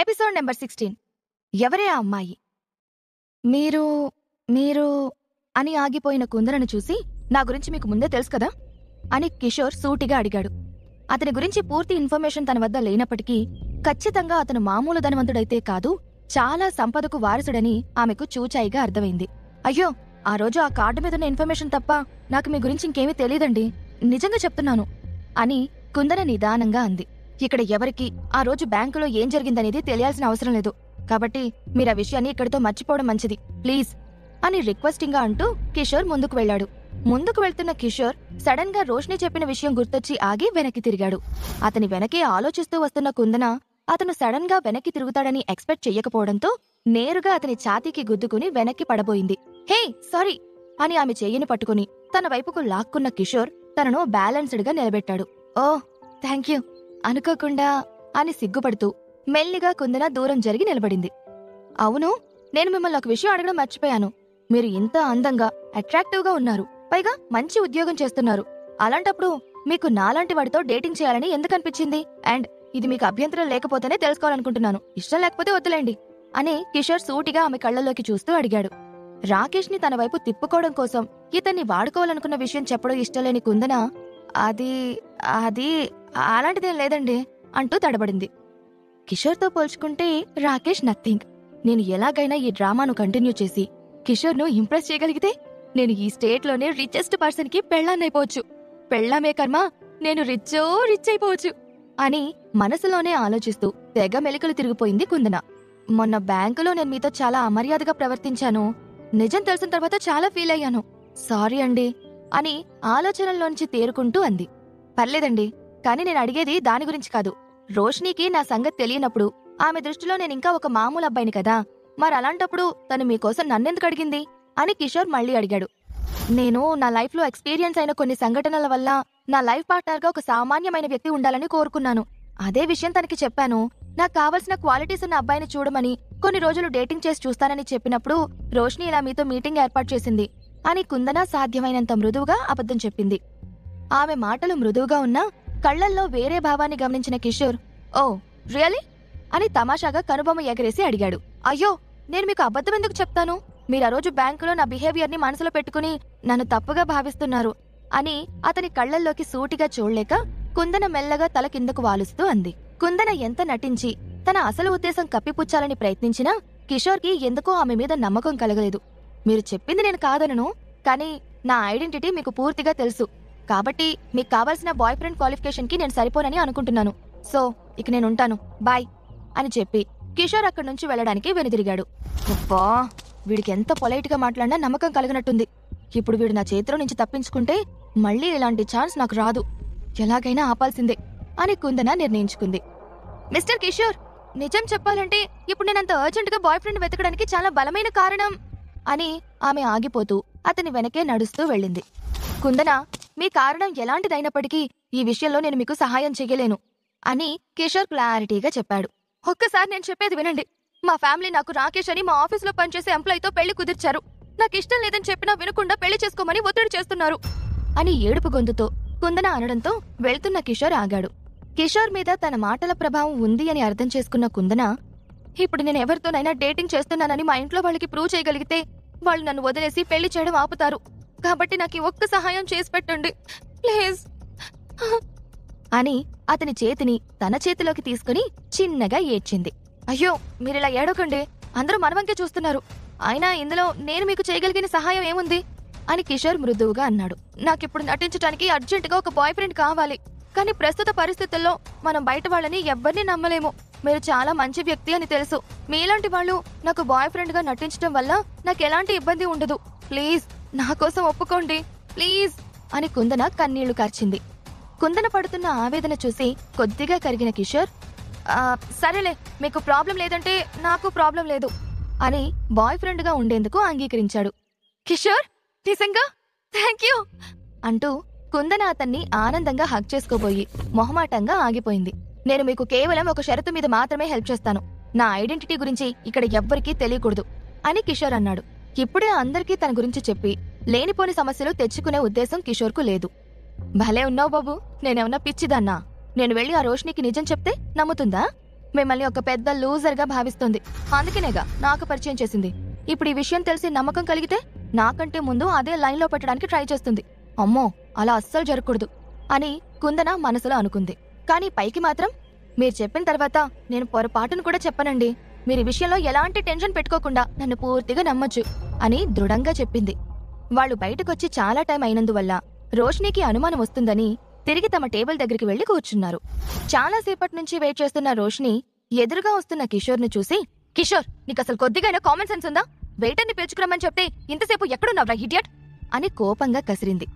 Episode number 16. ఎవరే ఆ అమ్మాయి? మీరు మీరు అని ఆగిపోయిన కుందనను చూసి, నా గురించి మీకు ముందే తెలుసు కదా అని కిషోర్ సూటిగా అడిగాడు. అతని గురించి పూర్తి ఇన్ఫర్మేషన్ తన వద్ద లేనప్పటికీ ఖచ్చితంగా అతను మామూలు ధనవంతుడైతే కాదు, చాలా సంపదకు వారసుడని ఆమెకు చూచాయిగా అర్థమైంది. అయ్యో, ఆ రోజు ఆ కార్డు మీదున్న ఇన్ఫర్మేషన్ తప్ప నాకు మీ గురించి ఇంకేమీ తెలీదండి, నిజంగా చెప్తున్నాను అని కుందన నిదానంగా అంది. ఇక్కడ ఎవరికి ఆ రోజు బ్యాంకులో ఏం జరిగిందనేది తెలియాల్సిన అవసరం లేదు, కాబట్టి మీరా విషయాన్ని ఇక్కడితో మర్చిపోవడం మంచిది ప్లీజ్ అని రిక్వెస్టింగ్ గా అంటూ కిషోర్ ముందుకు వెళ్లాడు. ముందుకు వెళ్తున్న కిషోర్ సడన్ గా రోష్ని చెప్పిన విషయం గుర్తొచ్చి ఆగి వెనక్కి తిరిగాడు. అతని వెనకే ఆలోచిస్తూ వస్తున్న కుందన అతను సడన్ గా వెనక్కి తిరుగుతాడని ఎక్స్పెక్ట్ చెయ్యకపోవడంతో నేరుగా అతని ఛాతీకి గుద్దుకుని వెనక్కి పడబోయింది. హే సారీ అని ఆమె చెయ్యిని పట్టుకుని తన వైపుకు లాక్కున్న కిషోర్ తనను బ్యాలెన్స్డ్ గా నిలబెట్టాడు. ఓ థ్యాంక్యూ అనుకోకుండా అని సిగ్గుపడుతూ మెల్లిగా కుందన దూరం జరిగి నిలబడింది. అవును, నేను మిమ్మల్ని ఒక విషయం అడగడం మర్చిపోయాను. మీరు ఇంత అందంగా అట్రాక్టివ్ గా ఉన్నారు, పైగా మంచి ఉద్యోగం చేస్తున్నారు. అలాంటప్పుడు మీకు నాలాంటి వాడితో డేటింగ్ చేయాలని ఎందుకు అనిపించింది? అండ్ ఇది మీకు అభ్యంతరం లేకపోతేనే తెలుసుకోవాలనుకుంటున్నాను, ఇష్టం లేకపోతే వద్దులేండి అని కిషోర్ సూటిగా ఆమె కళ్లలోకి చూస్తూ అడిగాడు. రాకేష్ ని తన వైపు తిప్పుకోవడం కోసం ఇతన్ని వాడుకోవాలనుకున్న విషయం చెప్పడం ఇష్టలేని కుందన అది అది అలాంటిదేం లేదండి అంటూ తడబడింది. కిషోర్తో పోల్చుకుంటే రాకేష్ నథింగ్. నేను ఎలాగైనా ఈ డ్రామాను కంటిన్యూ చేసి కిషోర్ను ఇంప్రెస్ చేయగలిగితే నేను ఈ స్టేట్లోనే రిచెస్ట్ పర్సన్ కి పెళ్ళాన్నైపోవచ్చు. పెళ్ళామే కర్మ, నేను రిచ్ అయిపోవచ్చు అని మనసులోనే ఆలోచిస్తూ తెగ మెలికలు తిరిగిపోయింది కుందన. మొన్న బ్యాంకులో నేను మీతో చాలా అమర్యాదగా ప్రవర్తించాను, నిజం తెలిసిన తర్వాత చాలా ఫీల్ అయ్యాను, సారీ అండి అని ఆలోచనల్లోంచి తేరుకుంటూ అంది. పర్లేదండి, కానీ నేను అడిగేది దాని గురించి కాదు. రోష్నీకి నా సంగతి తెలియనప్పుడు ఆమె దృష్టిలో నేనింకా ఒక మామూలు అబ్బాయిని కదా, మరలాంటప్పుడు తను మీకోసం నన్నెందుకు అడిగింది అని కిషోర్ మళ్లీ అడిగాడు. నేను నా లైఫ్లో ఎక్స్పీరియన్స్ అయిన కొన్ని సంఘటనల వల్ల నా లైఫ్ పార్ట్నర్గా ఒక సామాన్యమైన వ్యక్తి ఉండాలని కోరుకున్నాను. అదే విషయం తనకి చెప్పాను. నాకు కావలసిన క్వాలిటీస్ ఉన్న అబ్బాయిని చూడమని కొన్ని రోజులు డేటింగ్ చేసి చూస్తానని చెప్పినప్పుడు రోష్ని ఇలా మీతో మీటింగ్ ఏర్పాటు చేసింది అని కుందన సాధ్యమైనంత మృదువుగా అబద్ధం చెప్పింది. ఆమె మాటలు మృదువుగా ఉన్నా కళ్లల్లో వేరే భావాన్ని గమనించిన కిషోర్, ఓ రియలీ అని తమాషాగా కనుబొమ్మ ఎగరేసి అడిగాడు. అయ్యో, నేను మీకు అబద్ధం ఎందుకు చెప్తాను? మీరు ఆ రోజు బ్యాంకులో నా బిహేవియర్ ని మనసులో పెట్టుకుని నన్ను తప్పుగా భావిస్తున్నారు అని అతని కళ్లల్లోకి సూటిగా చూడలేక కుందన మెల్లగా తల కిందకు వాలుస్తూ అంది. కుందన ఎంత నటించి తన అసలు ఉద్దేశం కప్పిపుచ్చాలని ప్రయత్నించినా కిషోర్కి ఎందుకో ఆమె మీద నమ్మకం కలగలేదు. మీరు చెప్పింది నేను కాదనను, కానీ నా ఐడెంటిటీ మీకు పూర్తిగా తెలుసు, కాబట్టి మీకు కావాల్సిన బాయ్ ఫ్రెండ్ క్వాలిఫికేషన్ కి నేను సరిపోనని అనుకుంటున్నాను. సో ఇక నేనుంటాను, బాయ్ అని చెప్పి కిషోర్ అక్కడి నుంచి వెళ్లడానికి వెనుదిరిగాడు. అబ్బా, వీడికి ఎంత పొలైట్ గా మాట్లాడినా నమ్మకం కలగనట్టుంది. ఇప్పుడు వీడు నా చేతిలో నుంచి తప్పించుకుంటే మళ్లీ ఇలాంటి ఛాన్స్ నాకు రాదు, ఎలాగైనా ఆపాల్సిందే అని కుందన నిర్ణయించుకుంది. మిస్టర్ కిషోర్, నిజం చెప్పాలంటే ఇప్పుడు నేనంత అర్జెంట్ గా బాయ్ ఫ్రెండ్ వెతకడానికి చాలా బలమైన కారణం అని ఆమె ఆగిపోతూ అతని వెనకే నడుస్తూ వెళ్ళింది. కుందన, మీ కారణం ఎలాంటిదైనప్పటికీ ఈ విషయంలో నేను మీకు సహాయం చెయ్యలేను అని కిషోర్ క్లారిటీగా చెప్పాడు. ఒక్కసారి నేను చెప్పేది వినండి. మా ఫ్యామిలీ నాకు రాకేష్ అని మా ఆఫీసులో పనిచేసే ఎంప్లాయీతో పెళ్లి కుదిర్చారు. నాకు ఇష్టం లేదని చెప్పినా వినకుండా పెళ్లి చేసుకోమని ఒత్తిడి చేస్తున్నారు అని ఏడుపు గొంతుతో కుందన అనడంతో వెళ్తున్న కిషోర్ ఆగాడు. కిషోర్ మీద తన మాటల ప్రభావం ఉంది అని అర్థం చేసుకున్న కుందన, ఇప్పుడు నేను ఎవరితోనైనా డేటింగ్ చేస్తున్నానని మా ఇంట్లో వాళ్ళకి ప్రూవ్ చేయగలిగితే వాళ్ళు నన్ను వదిలేసి పెళ్లి చేయడం ఆపుతారు, కాబట్టి నాకు ఒక్క సహాయం చేసి పెట్టండి ప్లీజ్ అని అతని చేతిని తన చేతిలోకి తీసుకుని చిన్నగా ఏడ్చింది. అయ్యో, మీరిలా ఏడవకండి, అందరూ మనవంకే చూస్తున్నారు, అయినా ఇందులో నేను మీకు చేయగలిగిన సహాయం ఏముంది అని కిషోర్ మృదువుగా అన్నాడు. నాకిప్పుడు నటించడానికి అర్జెంటుగా ఒక బాయ్ ఫ్రెండ్ కావాలి, కానీ ప్రస్తుత పరిస్థితుల్లో మనం బయట వాళ్ళని ఎవ్వరినీ నమ్మలేము. మీరు చాలా మంచి వ్యక్తి అని తెలుసు, మీలాంటి వాళ్ళు నాకు బాయ్ ఫ్రెండ్ గా నటించడం వల్ల నాకు ఎలాంటి ఇబ్బంది ఉండదు, ప్లీజ్ నా కోసం ఒప్పుకోండి ప్లీజ్ అని కుందన కన్నీళ్లు కార్చింది. కుందన పడుతున్న ఆవేదన చూసి కొద్దిగా కరిగిన కిషోర్, సరేలే, మీకు ప్రాబ్లం లేదంటే నాకు ప్రాబ్లం లేదు అని బాయ్ ఫ్రెండ్ గా ఉండేందుకు అంగీకరించాడు. కిషోర్, నిజంగా థ్యాంక్యూ అంటూ కుందన అతన్ని ఆనందంగా హగ్ చేసుకోబోయి మొహమాటంగా ఆగిపోయింది. నేను మీకు కేవలం ఒక షరతు మీద మాత్రమే హెల్ప్ చేస్తాను, నా ఐడెంటిటీ గురించి ఇక్కడ ఎవ్వరికీ తెలియకూడదు అని కిషోర్ అన్నాడు. ఇప్పుడే అందరికీ తన గురించి చెప్పి లేనిపోని సమస్యలు తెచ్చుకునే ఉద్దేశం కిషోర్కు లేదు. భలే ఉన్నావు బాబు, నేనేమన్నా పిచ్చిదాన్నా? నేను వెళ్ళి ఆ రోష్నికి నిజం చెప్తే నమ్ముతుందా? మిమ్మల్ని ఒక పెద్ద లూజర్గా భావిస్తుంది, అందుకనేగా నాకు పరిచయం చేసింది. ఇప్పుడు ఈ విషయం తెలిసి నమ్మకం కలిగితే నాకంటే ముందు అదే లైన్లో పెట్టడానికి ట్రై చేస్తుంది. అమ్మో, అలా అస్సలు జరగకూడదు అని కుందన మనసులో అనుకుంది. కానీ పైకి మాత్రం, మీరు చెప్పిన తర్వాత నేను పొరపాటును కూడా చెప్పనండి. మీరు ఈ విషయంలో ఎలాంటి టెన్షన్ పెట్టుకోకుండా నన్ను పూర్తిగా నమ్మొచ్చు అని దృఢంగా చెప్పింది. వాళ్లు బయటకొచ్చి చాలా టైం అయినందువల్ల రోష్నికి అనుమానం వస్తుందని తిరిగి తమ టేబుల్ దగ్గరికి వెళ్లి కూర్చున్నారు. చాలాసేపటి నుంచి వెయిట్ చేస్తున్న రోష్ని ఎదురుగా వస్తున్న కిషోర్ను చూసి, కిషోర్, నీకసలు కొద్దిగైనా కామన్ సెన్స్ ఉందా? వెయిటర్ని పిలుచుకురమ్మని చెప్తే ఇంతసేపు ఎక్కడున్నావ్రా ఇడియట్ అని కోపంగా కసిరింది.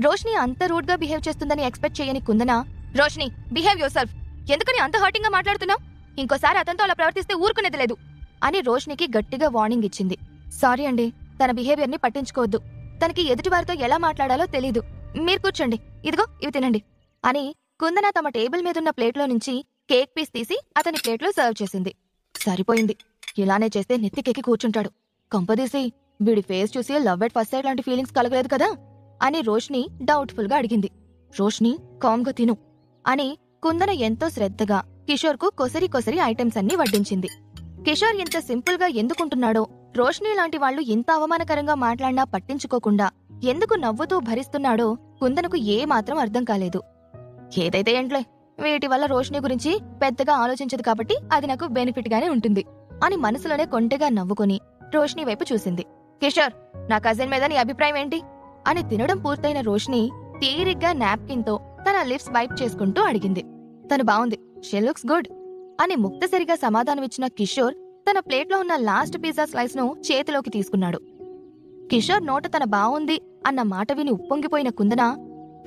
రోష్ని అంత రూడ్గా బిహేవ్ చేస్తుందని ఎక్స్పెక్ట్ చేయని కుందన, రోష్ని, బిహేవ్ యువర్ సెల్ఫ్. ఎందుకని అంత హర్టింగ్ గా మాట్లాడుతున్నావు? ఇంకోసారి అతనితో అలా ప్రవర్తిస్తే ఊరుకునేది లేదు అని రోష్నికి గట్టిగా వార్నింగ్ ఇచ్చింది. సారీ అండి, తన బిహేవియర్ ని పట్టించుకోవద్దు. తనకి ఎదుటివారితో ఎలా మాట్లాడాలో తెలీదు. మీరు కూర్చోండి, ఇదిగో ఇవి తినండి అని కుందన తమ టేబుల్ మీదున్న ప్లేట్లో నుంచి కేక్ పీస్ తీసి అతని ప్లేట్లో సర్వ్ చేసింది. సరిపోయింది, ఇలానే చేస్తే నెత్తికెక్కి కూర్చుంటాడు. కొంపదీసి వీడి ఫేస్ చూసి లవ్ ఎట్ ఫస్ట్ సైడ్ లాంటి ఫీలింగ్స్ కలగలేదు కదా అని రోష్ని డౌట్ఫుల్ గా అడిగింది. రోష్ని, కామ్గా తిను అని కుందన ఎంతో శ్రద్ధగా కిషోర్కు కొసరి కొసరి ఐటమ్స్ అన్ని వడ్డించింది. కిషోర్ ఇంత సింపుల్ గా ఎందుకుంటున్నాడో, రోష్ని లాంటి వాళ్లు ఇంత అవమానకరంగా మాట్లాడినా పట్టించుకోకుండా ఎందుకు నవ్వుతూ భరిస్తున్నాడో కుందనకు ఏమాత్రం అర్థం కాలేదు. ఏదైతే ఏంట్లే, వీటి వల్ల రోష్ని గురించి పెద్దగా ఆలోచించదు కాబట్టి అది నాకు బెనిఫిట్ గానే ఉంటుంది అని మనసులోనే కొంటెగా నవ్వుకుని రోష్ని వైపు చూసింది. కిషోర్, నా కజిన్ మీద నీ అభిప్రాయం ఏంటి అని తినడం పూర్తయిన రోష్ని తీరిగ్గా నాప్కిన్ తో తన లిప్స్ వైప్ చేసుకుంటూ అడిగింది. తను బావుంది, షీ లుక్స్ గుడ్ అని ముక్తసరిగా సమాధానమిచ్చిన కిషోర్ తన ప్లేట్లో ఉన్న లాస్ట్ పిజ్జా స్లైస్ ను చేతిలోకి తీసుకున్నాడు. కిషోర్ నోట తన బావుంది అన్న మాట విని ఉప్పొంగిపోయిన కుందన,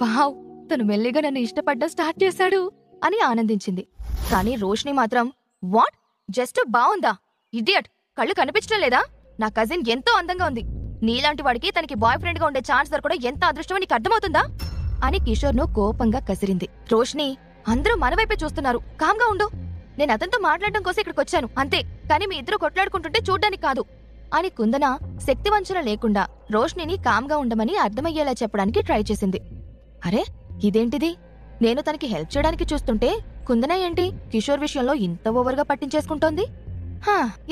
వావ్, తను మెల్లిగా నన్ను ఇష్టపడ్డం స్టార్ట్ చేశాడు అని ఆనందించింది. కానీ రోష్ని మాత్రం, వాట్, జస్ట్ బావుందా? ఇడియట్, కళ్ళు కనిపించడం లేదా? నా కజిన్ ఎంతో అందంగా ఉంది. నీలాంటి వాడికి తనకి బాయ్ ఫ్రెండ్ గా ఉండే ఛాన్స్ దొరకడం ఎంత అదృష్టమో నీకు అర్థమవుతుందా అని కిషోర్ ను కోపంగా కసిరింది. రోష్ని, అందరూ మనవైపే చూస్తున్నారు, కామ్గా ఉండు. నేను అతనితో మాట్లాడడం కోసం ఇక్కడికొచ్చాను అంతే, కానీ మీ ఇద్దరు కొట్లాడుకుంటుంటే చూడ్డానికి కాదు అని కుందన శక్తివంచన లేకుండా రోష్నిని కామ్గా ఉండమని అర్థమయ్యేలా చెప్పడానికి ట్రై చేసింది. అరే, ఇదేంటిది? నేను తనకి హెల్ప్ చేయడానికి చూస్తుంటే కుందన ఏంటి కిషోర్ విషయంలో ఇంత ఓవర్గా పట్టించేసుకుంటోంది?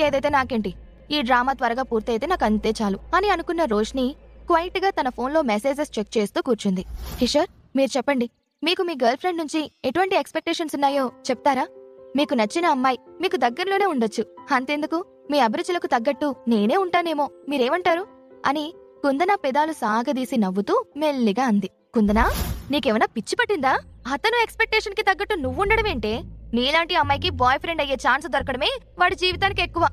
ఏదైతే నాకేంటి, ఈ డ్రామా త్వరగా పూర్తయితే నాకు అంతే చాలు అని అనుకున్న రోష్ని క్వైట్ గా తన ఫోన్లో మెసేజెస్ చెక్ చేస్తూ కూర్చుంది. కిషోర్, మీరు చెప్పండి, మీకు మీ గర్ల్ ఫ్రెండ్ నుంచి ఎటువంటి ఎక్స్పెక్టేషన్స్ ఉన్నాయో చెప్తారా? మీకు నచ్చిన అమ్మాయి మీకు దగ్గరలోనే ఉండొచ్చు, అంతెందుకు మీ అభిరుచులకు తగ్గట్టు నేనే ఉంటానేమో, మీరేమంటారు అని కుందన పెదాలు సాగదీసి నవ్వుతూ మెల్లిగా అంది. కుందనా, నీకేమైనా పిచ్చి పట్టిందా? అతను ఎక్స్పెక్టేషన్ కి తగ్గట్టు నువ్వుండడమేంటే? నీలాంటి అమ్మాయికి బాయ్ ఫ్రెండ్ అయ్యే ఛాన్స్ దొరకడమే వాడి జీవితానికి ఎక్కువ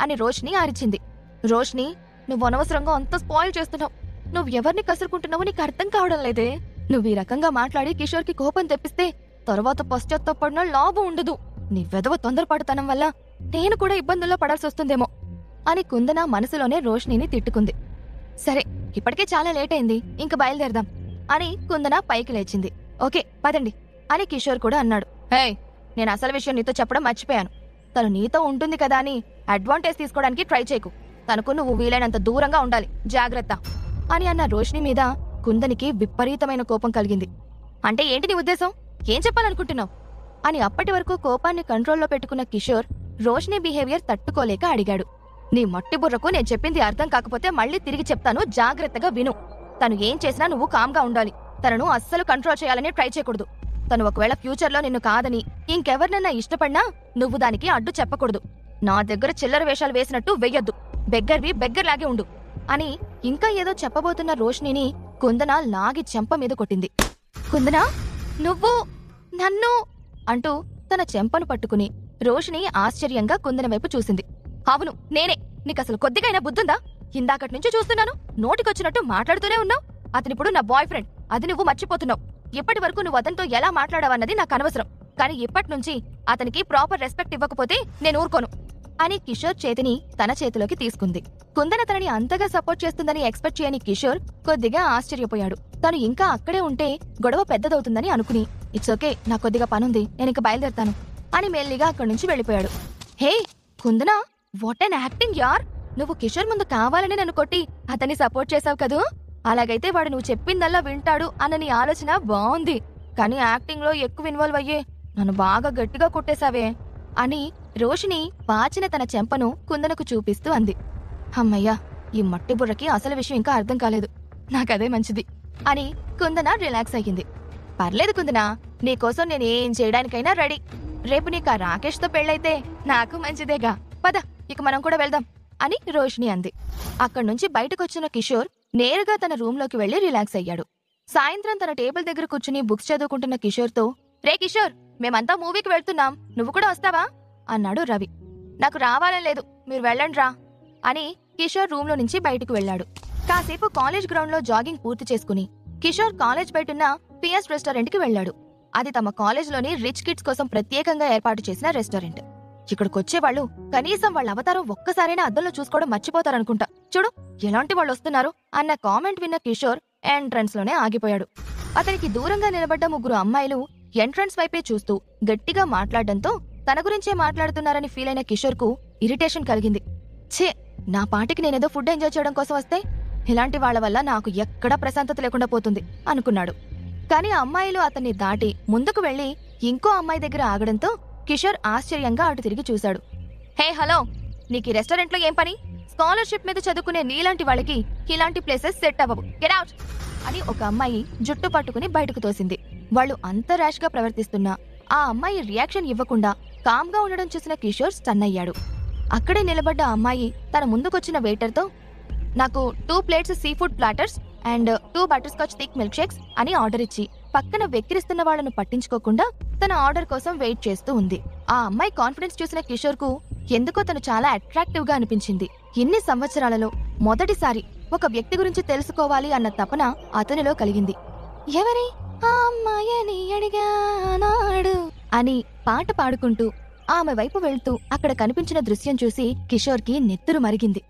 అని రోష్ని అరిచింది. రోష్ని, నువ్వు అనవసరంగా అంత స్పాయిల్ చేస్తున్నావు. నువ్వు ఎవరిని కసురుకుంటున్నావో నీకు అర్థం కావడం లేదే. నువ్వు ఈ రకంగా మాట్లాడి కిషోర్ కి కోపం తెప్పిస్తే తర్వాత పశ్చాత్తాపడిన లాభం ఉండదు. నీ వెధవ తొందరపాటుతనం వల్ల నేను కూడా ఇబ్బందుల్లో పడాల్సి వస్తుందేమో అని కుందన మనసులోనే రోష్నిని తిట్టుకుంది. సరే, ఇప్పటికే చాలా లేట్ అయింది, ఇంక బయలుదేరదాం అని కుందన పైకి లేచింది. ఓకే, పదండి అని కిషోర్ కూడా అన్నాడు. హే, నేను అసలు విషయం నీతో చెప్పడం మర్చిపోయాను. తను నీతో ఉంటుంది కదా అని అడ్వాంటేజ్ తీసుకోవడానికి ట్రై చేయకు. తనకు నువ్వు వీలైనంత దూరంగా ఉండాలి, జాగ్రత్త అని అన్న రోష్ని మీద కుందనికి విపరీతమైన కోపం కలిగింది. అంటే ఏంటి నీ ఉద్దేశం? ఏం చెప్పాలనుకుంటున్నావు అని అప్పటి వరకు కోపాన్ని కంట్రోల్లో పెట్టుకున్న కిషోర్ రోష్ని బిహేవియర్ తట్టుకోలేక అడిగాడు. నీ మట్టి బుర్రకు నేను చెప్పింది అర్థం కాకపోతే మళ్ళీ తిరిగి చెప్తాను, జాగ్రత్తగా విను. తను ఏం చేసినా నువ్వు కామ్గా ఉండాలి. తనను అస్సలు కంట్రోల్ చేయాలని ట్రై చేయకూడదు. తను ఒకవేళ ఫ్యూచర్లో నిన్ను కాదని ఇంకెవరినన్నా ఇష్టపడినా నువ్వు దానికి అడ్డు చెప్పకూడదు. నా దగ్గర చిల్లర వేషాలు వేసినట్టు వెయ్యొద్దు. బెగ్గర్వి బెగ్గర్లాగే ఉండు అని ఇంకా ఏదో చెప్పబోతున్న రోష్నిని కుందన లాగి చెంప మీద కొట్టింది. కుందనా, నువ్వు నన్ను అంటూ తన చెంపను పట్టుకుని రోష్ని ఆశ్చర్యంగా కుందన వైపు చూసింది. అవును, నేనే. నీకసలు కొద్దిగైనా బుద్ధుందా? ఇందాకటి నుంచి చూస్తున్నాను, నోటికొచ్చినట్టు మాట్లాడుతూనే ఉన్నావు. అతనిప్పుడు నా బాయ్ ఫ్రెండ్, అది నువ్వు మర్చిపోతున్నావు. ఇప్పటి వరకు నువ్వు అతనితో ఎలా మాట్లాడావన్నది నాకు అనవసరం, కానీ ఇప్పటి నుంచి అతనికి ప్రాపర్ రెస్పెక్ట్ ఇవ్వకపోతే నేను ఊరుకోను అని కిషోర్ చేతిని తన చేతిలోకి తీసుకుంది. కుందన తనని అంతగా సపోర్ట్ చేస్తుందని ఎక్స్పెక్ట్ చేయని కిషోర్ కొద్దిగా ఆశ్చర్యపోయాడు. తను ఇంకా అక్కడే ఉంటే గొడవ పెద్దదవుతుందని అనుకుని, ఇట్స్ ఓకే, నా కొద్దిగా పనుంది, నేనింక బయలుదేరతాను అని మెల్లిగా అక్కడి నుంచి వెళ్ళిపోయాడు. హే కుందనా, వాట్ అన్ యాక్టింగ్ యార్! నువ్వు కిషోర్ ముందు కావాలని నన్ను కొట్టి అతన్ని సపోర్ట్ చేశావు కదూ. అలాగైతే వాడు నువ్వు చెప్పిందల్లా వింటాడు అన్న నీ ఆలోచన బాగుంది. కానీ యాక్టింగ్ లో ఎక్కువ ఇన్వాల్వ్ అయ్యే నన్ను బాగా గట్టిగా కొట్టేశావే అని రోషిని పాచిన తన చెంపను కుందనకు చూపిస్తూ అంది. అమ్మయ్యా, ఈ మట్టి బుర్రకి అసలు విషయం ఇంకా అర్థం కాలేదు. నాకదే మంచిది అని కుందన రిలాక్స్ అయ్యింది. పర్లేదు కుందన, నీకోసం నేనేం చేయడానికైనా రెడీ. రేపు నీకు ఆ రాకేష్తో పెళ్ళైతే నాకు మంచిదేగా. పద, ఇక మనం కూడా వెళ్దాం అని రోషిని అంది. అక్కడ్నుంచి బయటకొచ్చిన కిషోర్ నేరుగా తన రూంలోకి వెళ్లి రిలాక్స్ అయ్యాడు. సాయంత్రం తన టేబుల్ దగ్గర కూర్చుని బుక్స్ చదువుకుంటున్న కిషోర్తో, రే కిషోర్, మేమంతా మూవీకి వెళ్తున్నాం, నువ్వు కూడా వస్తావా అన్నాడు రవి. నాకు రావాలని లేదు, మీరు వెళ్ళండ్రా అని కిషోర్ రూంలో నుంచి బయటకు వెళ్లాడు. కాసేపు కాలేజ్ గ్రౌండ్ లో జాగింగ్ పూర్తి చేసుకుని కిషోర్ కాలేజ్ బయటున్న పిఎస్ రెస్టారెంట్ కి వెళ్లాడు. అది తమ కాలేజ్లోని రిచ్ కిడ్స్ కోసం ప్రత్యేకంగా ఏర్పాటు చేసిన రెస్టారెంట్. ఇక్కడికొచ్చేవాళ్లు కనీసం వాళ్ళ అవతారం ఒక్కసారైనా అద్దంలో చూసుకోవడం మర్చిపోతారనుకుంటా. చూడు ఎలాంటి వాళ్ళు వస్తున్నారు అన్న కామెంట్ విన్న కిషోర్ ఎంట్రన్స్ లోనే ఆగిపోయాడు. అతనికి దూరంగా నిలబడ్డ ముగ్గురు అమ్మాయిలు ఎంట్రన్స్ వైపే చూస్తూ గట్టిగా మాట్లాడడంతో తన గురించే మాట్లాడుతున్నారని ఫీల్ అయిన కిషోర్ కు ఇరిటేషన్ కలిగింది. ఛే, నా పాటికి నేనేదో ఫుడ్ ఎంజాయ్ చేయడం కోసం వస్తే ఇలాంటి వాళ్ల వల్ల నాకు ఎక్కడా ప్రశాంతత లేకుండా పోతుంది అనుకున్నాడు. కాని ఆ అమ్మాయిలు అతన్ని దాటి ముందుకు వెళ్లి ఇంకో అమ్మాయి దగ్గర ఆగడంతో కిషోర్ ఆశ్చర్యంగా అటు తిరిగి చూశాడు. హే హలో, నీకు ఈ రెస్టారెంట్లో ఏం పని? స్కాలర్షిప్ మీద చదువుకునే నీలాంటి వాళ్ళకి ఇలాంటి ప్లేసెస్ సెట్ అవ్వవు, గెట్ అవుట్ అని ఒక అమ్మాయి జుట్టు పట్టుకుని బయటకు తోసింది. వాళ్లు అంత ర్యాష్ గా ప్రవర్తిస్తున్నా ఆ అమ్మాయి రియాక్షన్ ఇవ్వకుండా కామ్గా ఉండడం చూసిన కిషోర్ స్టన్ అయ్యాడు. అక్కడే నిలబడ్డ అమ్మాయి తన ముందుకొచ్చిన వెయిటర్తో, నాకు 2 plates sea food platters and 2 butter scotch thick milk shakes అని ఆర్డర్ ఇచ్చి పక్కన వెక్కిరిస్తున్న వాళ్లను పట్టించుకోకుండా తన ఆర్డర్ కోసం వెయిట్ చేస్తూ ఉంది. ఆ అమ్మాయి కాన్ఫిడెన్స్ చూసిన కిషోర్ కు ఎందుకో తను చాలా అట్రాక్టివ్ గా అనిపించింది. ఇన్ని సంవత్సరాలలో మొదటిసారి ఒక వ్యక్తి గురించి తెలుసుకోవాలి అన్న తపన అతనిలో కలిగింది. ఎవరి ఆ అమ్మాయని అడిగానాడు అని పాట పాడుకుంటూ ఆమె వైపు వెళ్తూ అక్కడ కనిపించిన దృశ్యం చూసి కిషోర్ కి నెత్తురు మరిగింది.